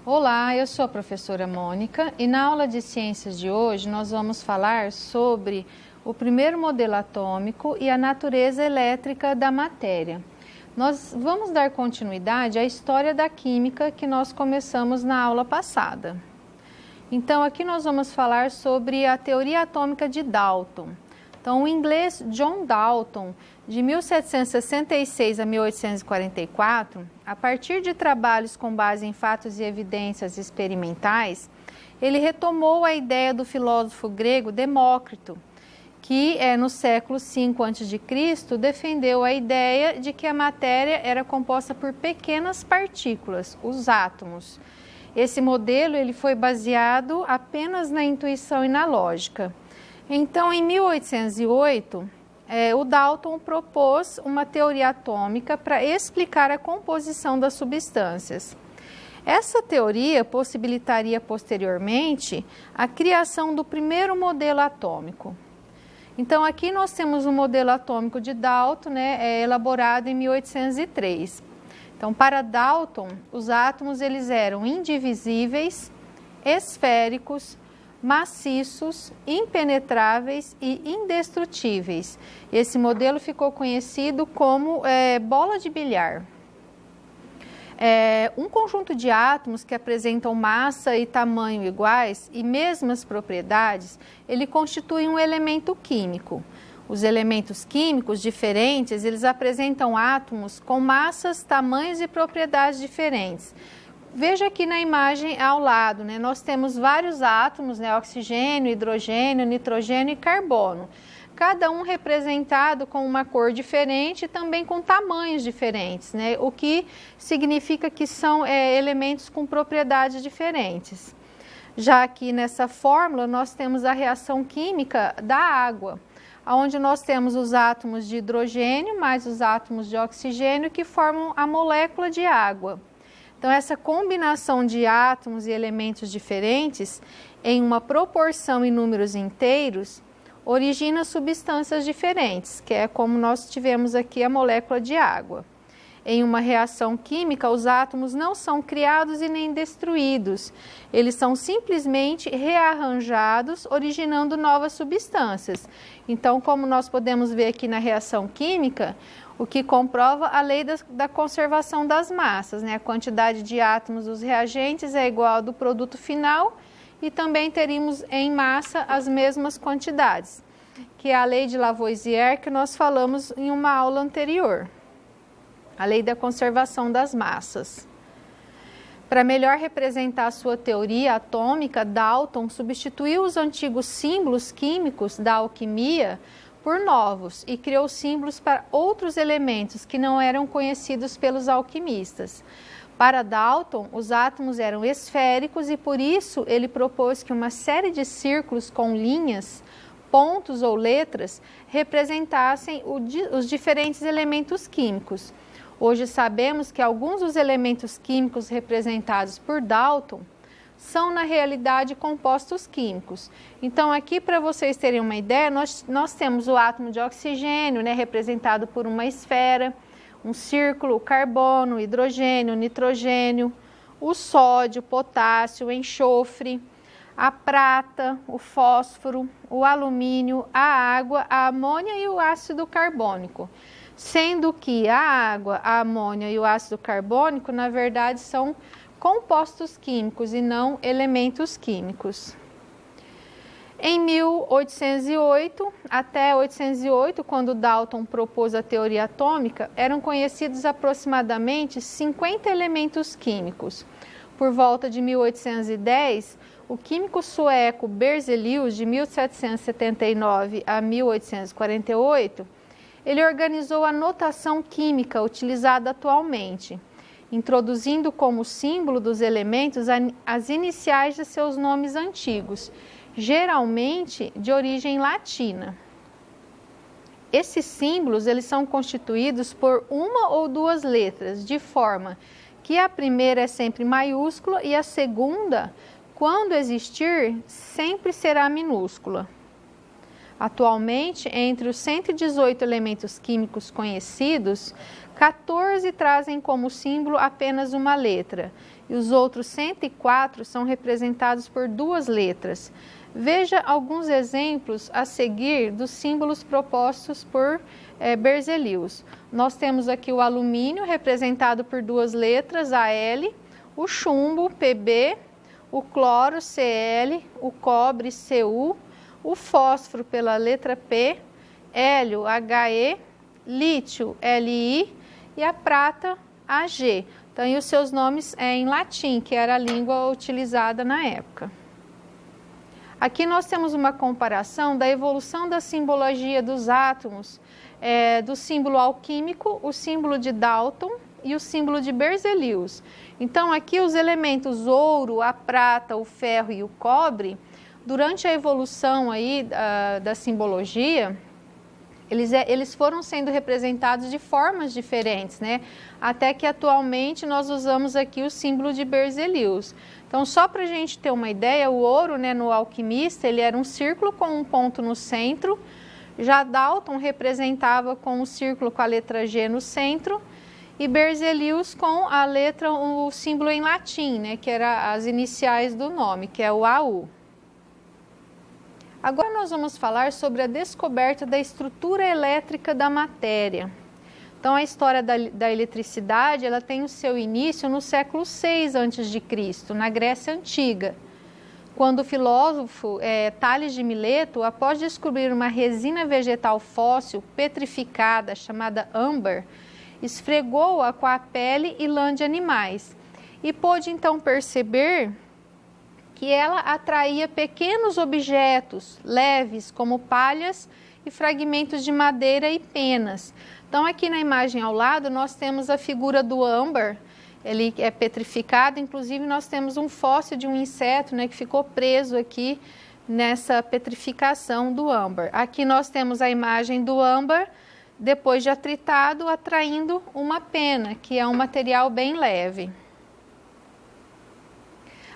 Olá, eu sou a professora Mônica e na aula de ciências de hoje nós vamos falar sobre o primeiro modelo atômico e a natureza elétrica da matéria. Nós vamos dar continuidade à história da química que nós começamos na aula passada. Então, aqui nós vamos falar sobre a teoria atômica de Dalton. Então, o inglês John Dalton, de 1766 a 1844, a partir de trabalhos com base em fatos e evidências experimentais, ele retomou a ideia do filósofo grego Demócrito, que no século V a.C. defendeu a ideia de que a matéria era composta por pequenas partículas, os átomos. Esse modelo ele foi baseado apenas na intuição e na lógica. Então, em 1808, o Dalton propôs uma teoria atômica para explicar a composição das substâncias. Essa teoria possibilitaria posteriormente a criação do primeiro modelo atômico. Então, aqui nós temos o modelo atômico de Dalton, elaborado em 1803. Então, para Dalton, os átomos eles eram indivisíveis, esféricos, maciços, impenetráveis e indestrutíveis. Esse modelo ficou conhecido como bola de bilhar. Um conjunto de átomos que apresentam massa e tamanho iguais e mesmas propriedades, ele constitui um elemento químico. Os elementos químicos diferentes, eles apresentam átomos com massas, tamanhos e propriedades diferentes. Veja aqui na imagem ao lado, nós temos vários átomos, oxigênio, hidrogênio, nitrogênio e carbono. Cada um representado com uma cor diferente e também com tamanhos diferentes, o que significa que são elementos com propriedades diferentes. Já aqui nessa fórmula, nós temos a reação química da água, onde nós temos os átomos de hidrogênio mais os átomos de oxigênio que formam a molécula de água. Então, essa combinação de átomos e elementos diferentes em uma proporção em números inteiros origina substâncias diferentes, que é como nós tivemos aqui a molécula de água. Em uma reação química, os átomos não são criados e nem destruídos, eles são simplesmente rearranjados, originando novas substâncias. Então, como nós podemos ver aqui na reação química, o que comprova a lei da conservação das massas, A quantidade de átomos dos reagentes é igual ao do produto final e também teríamos em massa as mesmas quantidades, que é a lei de Lavoisier que nós falamos em uma aula anterior, a lei da conservação das massas. Para melhor representar a sua teoria atômica, Dalton substituiu os antigos símbolos químicos da alquimia por novos e criou símbolos para outros elementos que não eram conhecidos pelos alquimistas. Para Dalton, os átomos eram esféricos e por isso ele propôs que uma série de círculos com linhas, pontos ou letras representassem os diferentes elementos químicos. Hoje sabemos que alguns dos elementos químicos representados por Dalton são, na realidade, compostos químicos. Então, aqui, para vocês terem uma ideia, nós temos o átomo de oxigênio, representado por uma esfera, um círculo, o carbono, o hidrogênio, o nitrogênio, o sódio, o potássio, o enxofre, a prata, o fósforo, o alumínio, a água, a amônia e o ácido carbônico. Sendo que a água, a amônia e o ácido carbônico, na verdade, são compostos químicos e não elementos químicos. Em 1808 até 1808, quando Dalton propôs a teoria atômica, eram conhecidos aproximadamente 50 elementos químicos. Por volta de 1810, o químico sueco Berzelius, de 1779 a 1848, ele organizou a notação química utilizada atualmente, introduzindo como símbolo dos elementos as iniciais de seus nomes antigos, geralmente de origem latina. Esses símbolos eles são constituídos por uma ou duas letras, de forma que a primeira é sempre maiúscula e a segunda, quando existir, sempre será minúscula. Atualmente, entre os 118 elementos químicos conhecidos, 14 trazem como símbolo apenas uma letra, e os outros 104 são representados por 2 letras. Veja alguns exemplos a seguir dos símbolos propostos por Berzelius. Nós temos aqui o alumínio, representado por 2 letras, AL, o chumbo, PB, o cloro, Cl, o cobre, Cu, o fósforo pela letra P, hélio, He, lítio, Li e a prata, Ag. Então, e os seus nomes em latim, que era a língua utilizada na época. Aqui nós temos uma comparação da evolução da simbologia dos átomos, do símbolo alquímico, o símbolo de Dalton e o símbolo de Berzelius. Então, aqui os elementos ouro, a prata, o ferro e o cobre, durante a evolução aí da simbologia, eles foram sendo representados de formas diferentes, né? Até que atualmente nós usamos aqui o símbolo de Berzelius. Então, só para a gente ter uma ideia, o ouro, né, no alquimista, ele era um círculo com um ponto no centro. Já Dalton representava com um círculo com a letra G no centro. E Berzelius com a letra, o símbolo em latim, né, que era as iniciais do nome, que é o AU. Agora nós vamos falar sobre a descoberta da estrutura elétrica da matéria. Então, a história da eletricidade, ela tem o seu início no século VI a.C., na Grécia Antiga, quando o filósofo Tales de Mileto, após descobrir uma resina vegetal fóssil petrificada chamada âmbar, esfregou-a com a pele e lã de animais e pôde então perceber que ela atraía pequenos objetos leves, como palhas e fragmentos de madeira e penas. Então, aqui na imagem ao lado, nós temos a figura do âmbar, ele é petrificado, inclusive nós temos um fóssil de um inseto, né, que ficou preso aqui nessa petrificação do âmbar. Aqui nós temos a imagem do âmbar, depois de atritado, atraindo uma pena, que é um material bem leve.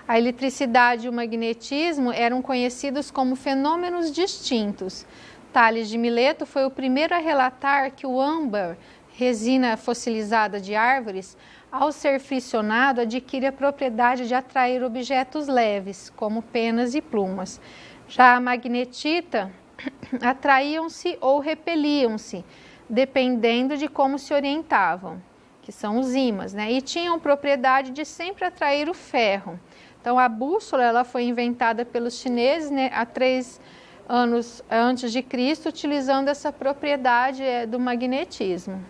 A eletricidade e o magnetismo eram conhecidos como fenômenos distintos. Tales de Mileto foi o primeiro a relatar que o âmbar, resina fossilizada de árvores, ao ser friccionado, adquire a propriedade de atrair objetos leves, como penas e plumas. Já a magnetita, atraíam-se ou repeliam-se, dependendo de como se orientavam, que são os ímãs, né? E tinham propriedade de sempre atrair o ferro. Então, a bússola ela foi inventada pelos chineses, né, há 3 anos antes de Cristo, utilizando essa propriedade do magnetismo.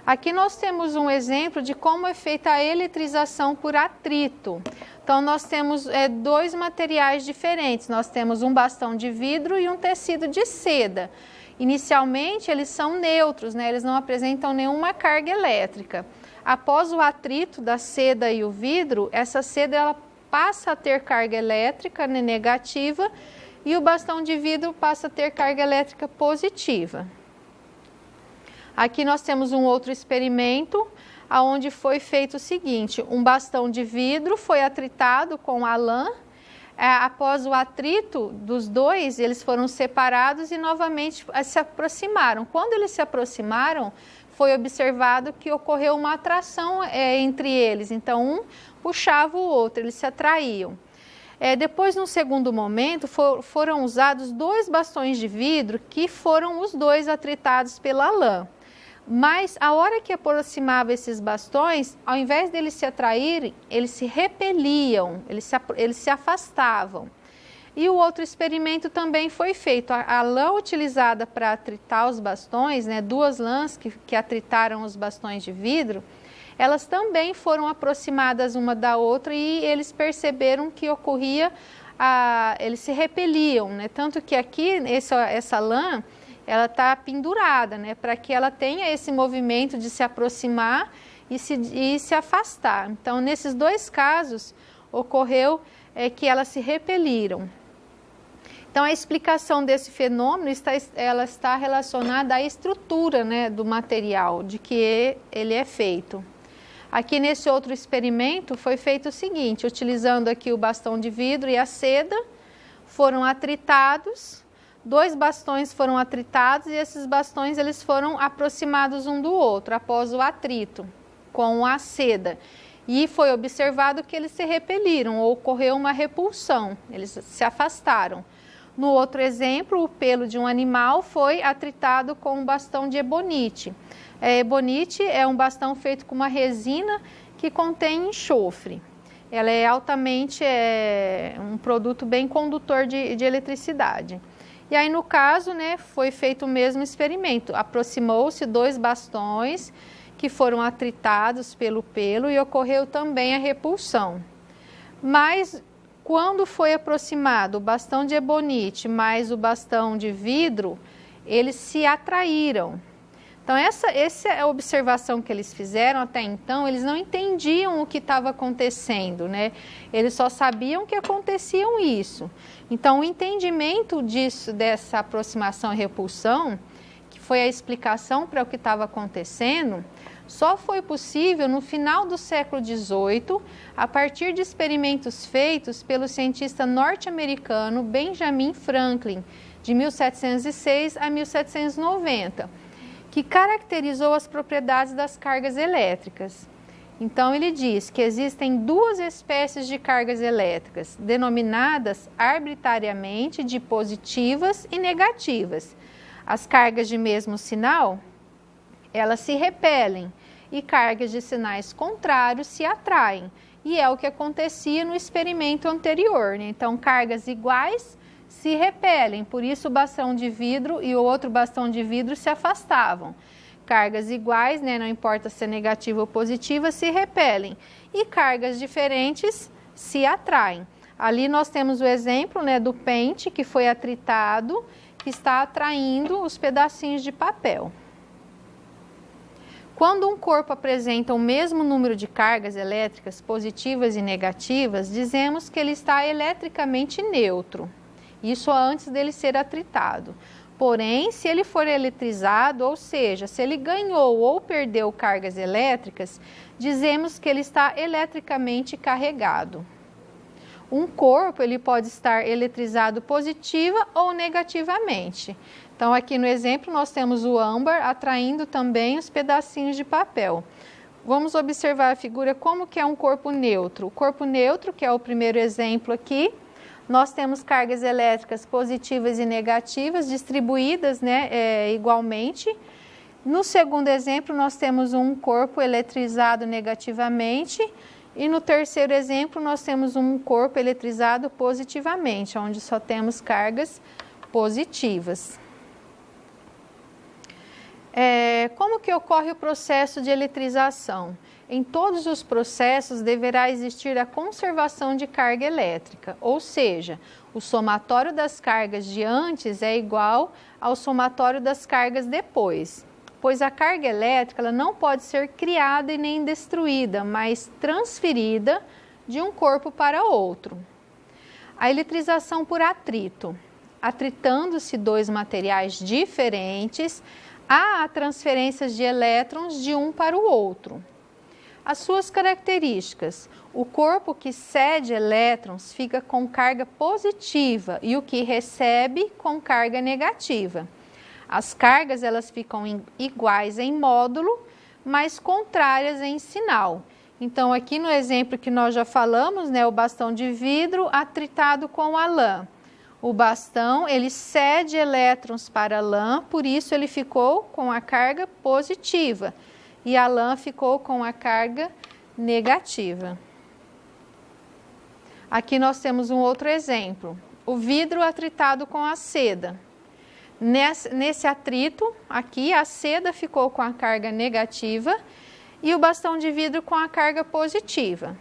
Aqui nós temos um exemplo de como é feita a eletrização por atrito. Então, nós temos 2 materiais diferentes. Nós temos um bastão de vidro e um tecido de seda. Inicialmente, eles são neutros, né? Eles não apresentam nenhuma carga elétrica. Após o atrito da seda e o vidro, essa seda ela passa a ter carga elétrica, né, negativa, e o bastão de vidro passa a ter carga elétrica positiva. Aqui nós temos um outro experimento, onde foi feito o seguinte: um bastão de vidro foi atritado com a lã. Após o atrito dos 2, eles foram separados e novamente se aproximaram. Quando eles se aproximaram, foi observado que ocorreu uma atração entre eles. Então, um puxava o outro, eles se atraíam. Depois, no segundo momento, foram usados 2 bastões de vidro que foram os 2 atritados pela lã. Mas, a hora que aproximava esses bastões, ao invés deles se atraírem, eles se repeliam, eles se afastavam. E o outro experimento também foi feito. A lã utilizada para atritar os bastões, né, 2 lãs que atritaram os bastões de vidro, elas também foram aproximadas uma da outra e eles perceberam que ocorria, eles se repeliam, né? Tanto que aqui essa lã, ela está pendurada, né, para que ela tenha esse movimento de se aproximar e se afastar. Então, nesses 2 casos, ocorreu que elas se repeliram. Então, a explicação desse fenômeno ela está relacionada à estrutura, né, do material, de que ele é feito. Aqui nesse outro experimento foi feito o seguinte: utilizando aqui o bastão de vidro e a seda, foram atritados, 2 bastões foram atritados e esses bastões eles foram aproximados um do outro após o atrito com a seda. e foi observado que eles se repeliram, ou ocorreu uma repulsão, eles se afastaram. No outro exemplo, o pelo de um animal foi atritado com um bastão de ebonite. Ebonite é um bastão feito com uma resina que contém enxofre. Ela é altamente um produto bem condutor de eletricidade. E aí, no caso, né, foi feito o mesmo experimento. Aproximou-se 2 bastões que foram atritados pelo pelo e ocorreu também a repulsão. Mas quando foi aproximado o bastão de ebonite mais o bastão de vidro, eles se atraíram. Então, essa é a observação que eles fizeram até então. Eles não entendiam o que estava acontecendo, né? Eles só sabiam que aconteciam isso. Então, o entendimento dessa aproximação e repulsão, que foi a explicação para o que estava acontecendo, só foi possível no final do século XVIII, a partir de experimentos feitos pelo cientista norte-americano Benjamin Franklin, de 1706 a 1790, que caracterizou as propriedades das cargas elétricas. Então, ele diz que existem 2 espécies de cargas elétricas, denominadas arbitrariamente de positivas e negativas. As cargas de mesmo sinal, elas se repelem, e cargas de sinais contrários se atraem. E é o que acontecia no experimento anterior, né? Então, cargas iguais se repelem, por isso o bastão de vidro e o outro bastão de vidro se afastavam. Cargas iguais, né, não importa se é negativa ou positiva, se repelem. E cargas diferentes se atraem. Ali nós temos o exemplo, né, do pente que foi atritado, que está atraindo os pedacinhos de papel. Quando um corpo apresenta o mesmo número de cargas elétricas positivas e negativas, dizemos que ele está eletricamente neutro. Isso antes dele ser atritado. Porém, se ele for eletrizado, ou seja, se ele ganhou ou perdeu cargas elétricas, dizemos que ele está eletricamente carregado. Um corpo ele pode estar eletrizado positiva ou negativamente. Então, aqui no exemplo, nós temos o âmbar atraindo também os pedacinhos de papel. Vamos observar a figura como que é um corpo neutro. O corpo neutro, que é o primeiro exemplo aqui, nós temos cargas elétricas positivas e negativas distribuídas, né, igualmente. No segundo exemplo, nós temos um corpo eletrizado negativamente. E no terceiro exemplo, nós temos um corpo eletrizado positivamente, onde só temos cargas positivas. Como que ocorre o processo de eletrização? Em todos os processos deverá existir a conservação de carga elétrica, ou seja, o somatório das cargas de antes é igual ao somatório das cargas depois, pois a carga elétrica ela não pode ser criada e nem destruída, mas transferida de um corpo para outro. A eletrização por atrito. Atritando-se 2 materiais diferentes, há transferências de elétrons de um para o outro. As suas características: o corpo que cede elétrons fica com carga positiva e o que recebe com carga negativa. As cargas elas ficam iguais em módulo, mas contrárias em sinal. Então, aqui no exemplo que nós já falamos, né, o bastão de vidro atritado com a lã. O bastão, ele cede elétrons para a lã, por isso ele ficou com a carga positiva. E a lã ficou com a carga negativa. Aqui nós temos um outro exemplo. O vidro atritado com a seda. Nesse atrito, aqui a seda ficou com a carga negativa e o bastão de vidro com a carga positiva.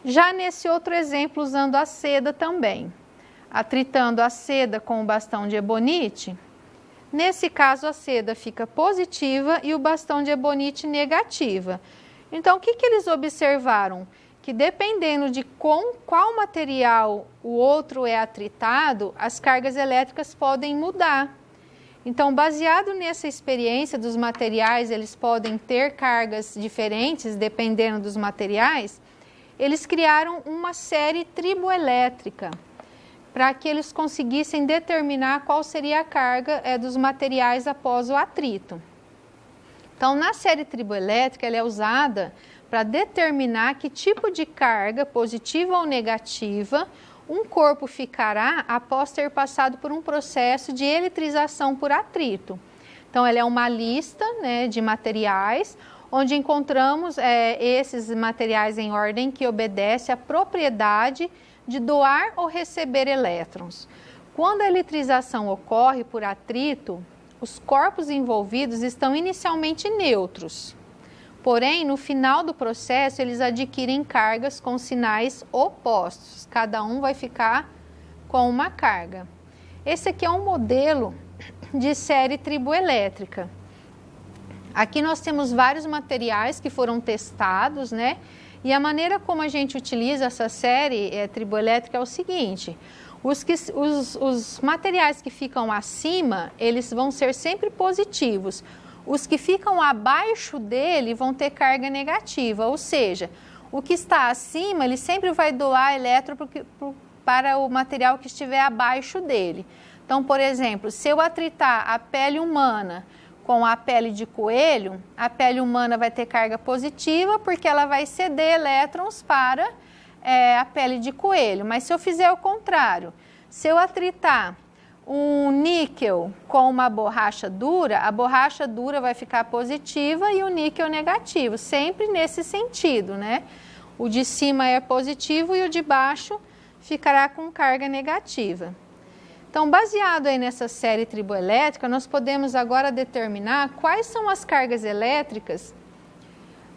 Já nesse outro exemplo, usando a seda também. Atritando a seda com o bastão de ebonite, nesse caso a seda fica positiva e o bastão de ebonite negativa. Então, o que eles observaram? Que dependendo de com qual material o outro é atritado, as cargas elétricas podem mudar. Então, baseado nessa experiência dos materiais, eles podem ter cargas diferentes dependendo dos materiais, eles criaram uma série triboelétrica, para que eles conseguissem determinar qual seria a carga dos materiais após o atrito. Então, na série triboelétrica, ela é usada para determinar que tipo de carga, positiva ou negativa, um corpo ficará após ter passado por um processo de eletrização por atrito. Então, ela é uma lista, né, de materiais, onde encontramos esses materiais em ordem que obedece à propriedade de doar ou receber elétrons. Quando a eletrização ocorre por atrito, os corpos envolvidos estão inicialmente neutros. Porém, no final do processo, eles adquirem cargas com sinais opostos. Cada um vai ficar com uma carga. Esse aqui é um modelo de série triboelétrica. Aqui nós temos vários materiais que foram testados, né? E a maneira como a gente utiliza essa série triboelétrica é o seguinte: os materiais que ficam acima, eles vão ser sempre positivos. Os que ficam abaixo dele vão ter carga negativa, ou seja, o que está acima, ele sempre vai doar elétron para o material que estiver abaixo dele. Então, por exemplo, se eu atritar a pele humana com a pele de coelho, a pele humana vai ter carga positiva porque ela vai ceder elétrons para a pele de coelho. Mas se eu fizer o contrário, se eu atritar um níquel com uma borracha dura, a borracha dura vai ficar positiva e o níquel negativo, sempre nesse sentido, né? O de cima é positivo e o de baixo ficará com carga negativa. Então, baseado aí nessa série triboelétrica, nós podemos agora determinar quais são as cargas elétricas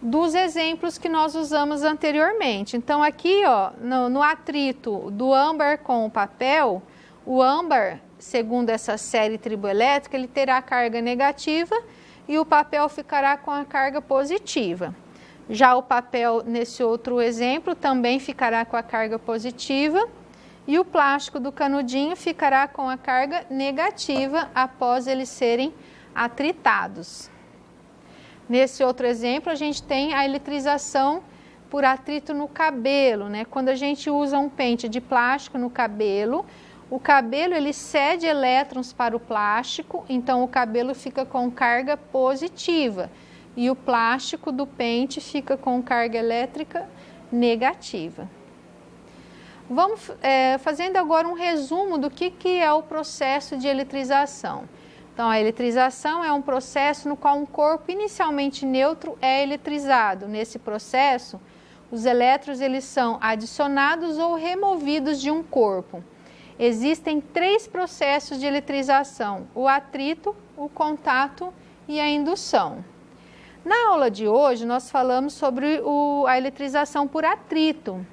dos exemplos que nós usamos anteriormente. Então, aqui, ó, no atrito do âmbar com o papel, o âmbar, segundo essa série triboelétrica, ele terá carga negativa e o papel ficará com a carga positiva. Já o papel, nesse outro exemplo, também ficará com a carga positiva e o plástico do canudinho ficará com a carga negativa após eles serem atritados. Nesse outro exemplo, a gente tem a eletrização por atrito no cabelo, né? Quando a gente usa um pente de plástico no cabelo, o cabelo ele cede elétrons para o plástico, então o cabelo fica com carga positiva e o plástico do pente fica com carga elétrica negativa. Vamos fazendo agora um resumo do que é o processo de eletrização. Então, a eletrização é um processo no qual um corpo inicialmente neutro é eletrizado. Nesse processo, os elétrons eles são adicionados ou removidos de um corpo. Existem 3 processos de eletrização: o atrito, o contato e a indução. Na aula de hoje, nós falamos sobre a eletrização por atrito.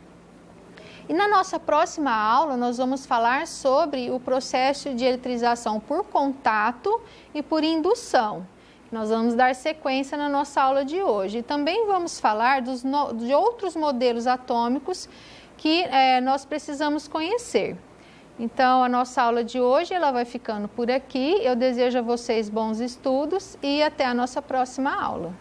E na nossa próxima aula, nós vamos falar sobre o processo de eletrização por contato e por indução. Nós vamos dar sequência na nossa aula de hoje. E também vamos falar de outros modelos atômicos que nós precisamos conhecer. Então, a nossa aula de hoje ela vai ficando por aqui. Eu desejo a vocês bons estudos e até a nossa próxima aula.